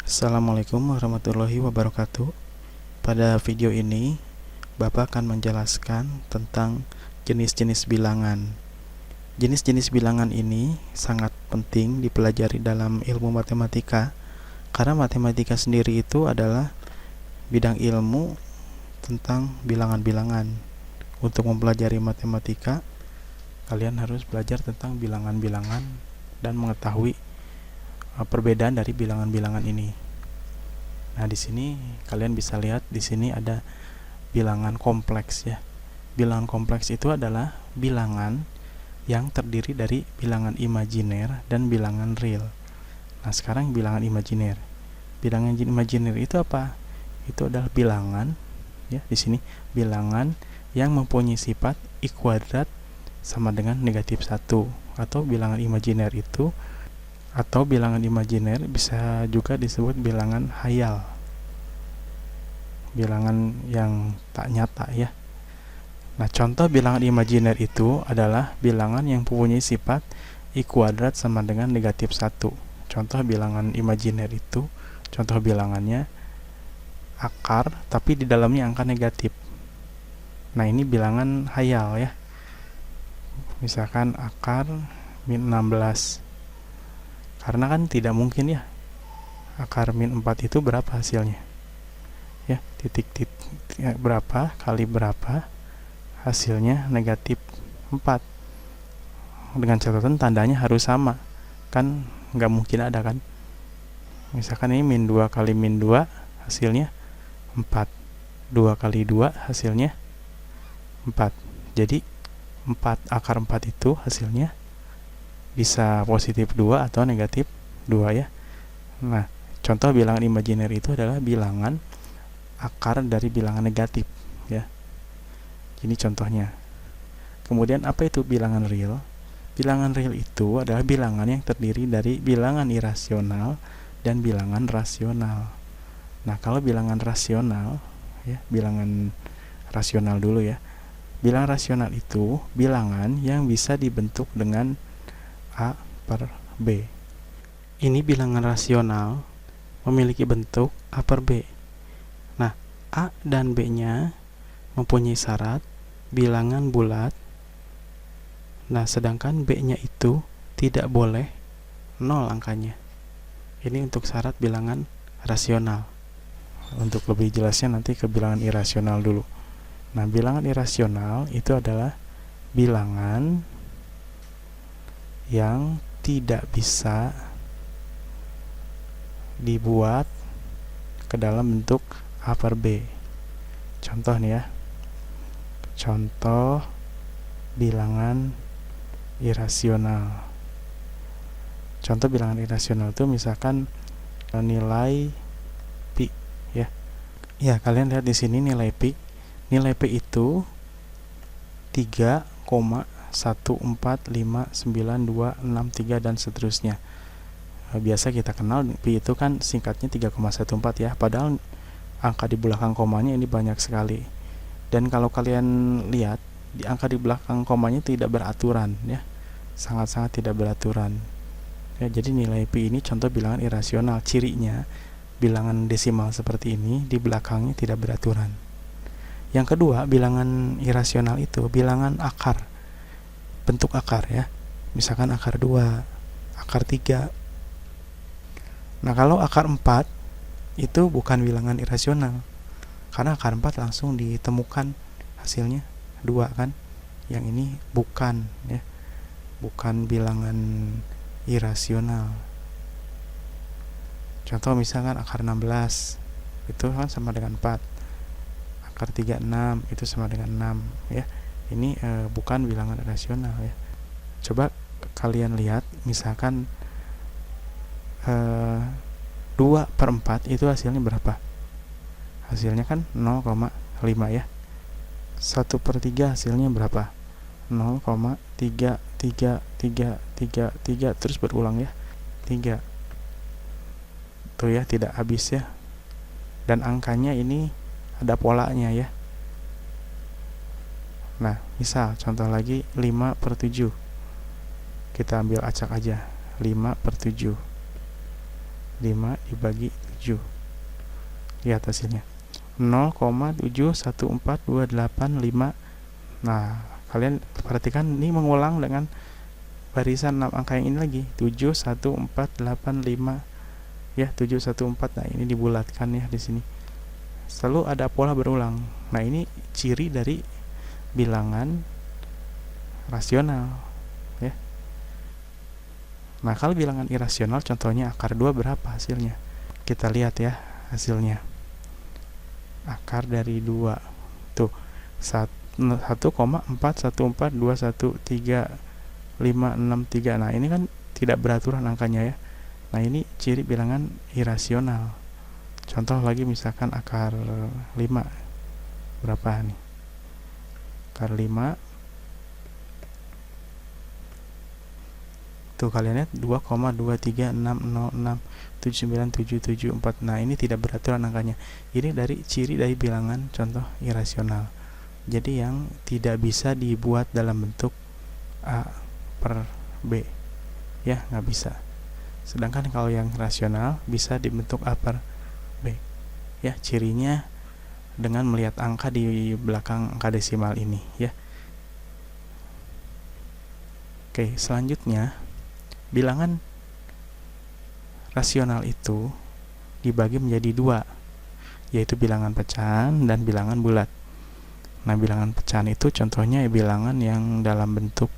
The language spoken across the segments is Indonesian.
Assalamualaikum warahmatullahi wabarakatuh. Pada video ini, Bapak akan menjelaskan tentang jenis-jenis bilangan. Jenis-jenis bilangan ini sangat penting dipelajari dalam ilmu matematika, karena matematika sendiri itu adalah bidang ilmu tentang bilangan-bilangan. Untuk mempelajari matematika, kalian harus belajar tentang bilangan-bilangan dan mengetahui perbedaan dari bilangan-bilangan ini. Nah, di sini kalian bisa lihat di sini ada bilangan kompleks ya. Bilangan kompleks itu adalah bilangan yang terdiri dari bilangan imajiner dan bilangan real. Nah, sekarang bilangan imajiner. Bilangan imajiner itu apa? Itu adalah bilangan ya, di sini bilangan yang mempunyai sifat I kuadrat sama dengan negatif 1, atau bilangan imajiner itu atau bilangan imajiner bisa juga disebut bilangan khayal, bilangan yang tak nyata ya. Nah, contoh bilangan imajiner itu adalah bilangan yang mempunyai sifat I kuadrat sama dengan negatif 1. Contoh bilangan imajiner itu, contoh bilangannya akar tapi di dalamnya angka negatif. Nah, ini bilangan khayal ya. Misalkan akar min 16. Karena kan tidak mungkin ya, akar min 4 itu berapa hasilnya ya, titik ya, berapa kali berapa hasilnya negatif 4, dengan catatan tandanya harus sama, kan nggak mungkin ada kan. Misalkan ini min 2 kali min 2 hasilnya 4, 2 kali 2 hasilnya 4, jadi 4 akar 4 itu hasilnya bisa positif 2 atau negatif 2 ya. Nah, contoh bilangan imajiner itu adalah bilangan akar dari bilangan negatif ya. Ini contohnya. Kemudian apa itu bilangan real? Bilangan real itu adalah bilangan yang terdiri dari bilangan irasional dan bilangan rasional. Nah, kalau bilangan rasional ya, bilangan rasional dulu ya. Bilangan rasional itu bilangan yang bisa dibentuk dengan A per B. Ini bilangan rasional memiliki bentuk A per B. Nah, A dan B-nya mempunyai syarat bilangan bulat. Nah, sedangkan B-nya itu tidak boleh 0 angkanya. Ini untuk syarat bilangan rasional. Untuk lebih jelasnya nanti ke bilangan irasional dulu. Nah, bilangan irasional itu adalah bilangan yang tidak bisa dibuat ke dalam bentuk A per B. Contoh nih ya, contoh bilangan irasional. Contoh bilangan irasional itu misalkan nilai pi ya. Ya, kalian lihat di sini nilai pi. Nilai pi itu 3,145963 dan seterusnya. Biasa kita kenal pi itu kan singkatnya 3,14 ya, padahal angka di belakang komanya ini banyak sekali. Dan kalau kalian lihat, di angka di belakang komanya tidak beraturan ya, sangat-sangat tidak beraturan ya. Jadi nilai pi ini contoh bilangan irasional. Cirinya bilangan desimal seperti ini di belakangnya tidak beraturan. Yang kedua, bilangan irasional itu bilangan akar, bentuk akar ya. Misalkan akar 2, akar 3. Nah, kalau akar 4 itu bukan bilangan irasional, karena akar 4 langsung ditemukan hasilnya 2 kan. Yang ini bukan ya, bukan bilangan irasional. Contoh misalkan akar 16 itu kan sama dengan 4. Akar 36 itu sama dengan 6 ya. Ini bukan bilangan rasional ya. Coba kalian lihat, misalkan 2 per 4 itu hasilnya berapa? Hasilnya kan 0,5 ya. 1 per 3 hasilnya berapa? 0,3333 terus berulang ya, 3. Tuh ya, tidak habis ya. Dan angkanya ini ada polanya ya. Nah, misal contoh lagi 5 per 7. Kita ambil acak aja, 5 per 7. 5 dibagi Lihat hasilnya. 0,7142855. Nah, kalian perhatikan ini mengulang dengan barisan 6 angka yang ini lagi, 71485 ya, 714. Nah, ini dibulatkan ya di sini. Selalu ada pola berulang. Nah, ini ciri dari bilangan rasional ya. Nah, kalau bilangan irasional contohnya akar 2 berapa hasilnya? Kita lihat ya hasilnya. Akar dari 2 tuh 1,414213563. Nah, ini kan tidak beraturan angkanya ya. Nah, ini ciri bilangan irasional. Contoh lagi misalkan akar 5 berapa nih? Akar 5 tuh kalian lihat 2,23606797774. Nah, ini tidak beraturan angkanya. Ini dari ciri dari bilangan contoh irasional. Jadi yang tidak bisa dibuat dalam bentuk A per B ya, nggak bisa. Sedangkan kalau yang rasional bisa dibentuk A per B ya. Cirinya dengan melihat angka di belakang angka desimal ini ya. Oke, selanjutnya bilangan rasional itu dibagi menjadi 2, yaitu bilangan pecahan dan bilangan bulat. Nah, bilangan pecahan itu contohnya bilangan yang dalam bentuk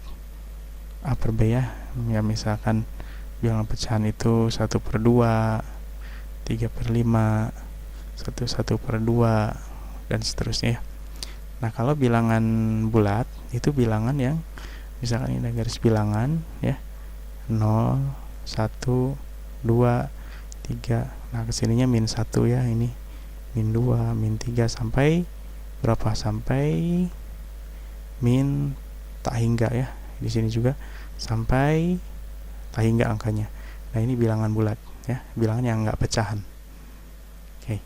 A per B ya. Ya, misalkan bilangan pecahan itu 1/2, 3/5, 1/2, dan seterusnya. Nah, kalau bilangan bulat itu bilangan yang misalkan ini ada garis bilangan ya, 0, 1, 2, 3. Nah, kesininya -1 ya, ini -2, -3 sampai berapa? Sampai min tak hingga ya. Di sini juga sampai tak hingga angkanya. Nah, ini bilangan bulat ya, bilangan yang enggak pecahan. Oke.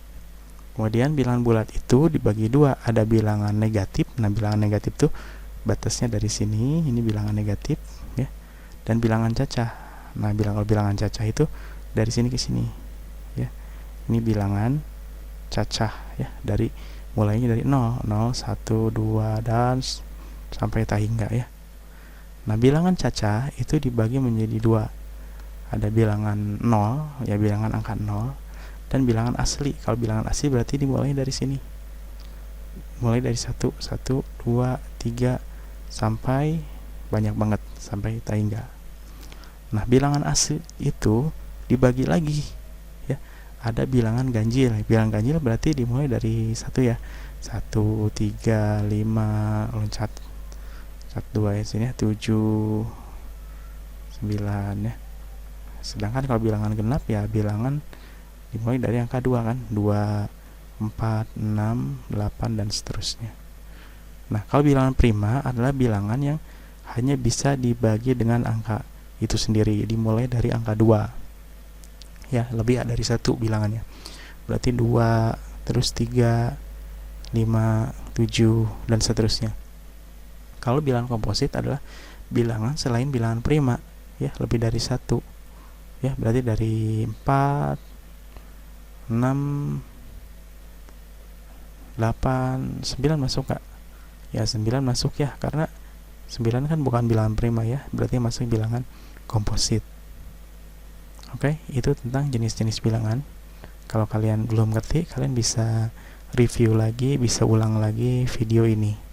Kemudian bilangan bulat itu dibagi 2, ada bilangan negatif. Nah, bilangan negatif tuh batasnya dari sini, ini bilangan negatif ya. Dan bilangan cacah. Nah, bilangan cacah itu dari sini ke sini ya. Ini bilangan cacah ya, dari mulainya dari 0, 0, 1, 2 dan sampai tak hingga ya. Nah, bilangan cacah itu dibagi menjadi 2. Ada bilangan 0 ya, bilangan angka 0, dan bilangan asli. Kalau bilangan asli berarti dimulai dari sini. Mulai dari 1, 1, 2, 3 sampai banyak banget sampai tak hingga. Nah, bilangan asli itu dibagi lagi ya. Ada bilangan ganjil. Bilangan ganjil berarti dimulai dari 1 ya. 1, 3, 5 loncat 1, 2 ya sini ya, 7, 9 ya. Sedangkan kalau bilangan genap ya bilangan dimulai dari angka 2 kan, 2, 4, 6, 8 dan seterusnya. Nah, kalau bilangan prima adalah bilangan yang hanya bisa dibagi dengan angka itu sendiri, dimulai dari angka 2 ya, lebih dari 1 bilangannya. Berarti 2, terus 3, 5, 7 dan seterusnya. Kalau bilangan komposit adalah bilangan selain bilangan prima ya, lebih dari 1 ya, berarti dari 4, 6, 8, 9 masuk Kak. Ya, 9 masuk ya, karena 9 kan bukan bilangan prima ya, berarti masuk bilangan komposit. Oke, itu tentang jenis-jenis bilangan. Kalau kalian belum ngerti, kalian bisa review lagi, bisa ulang lagi video ini.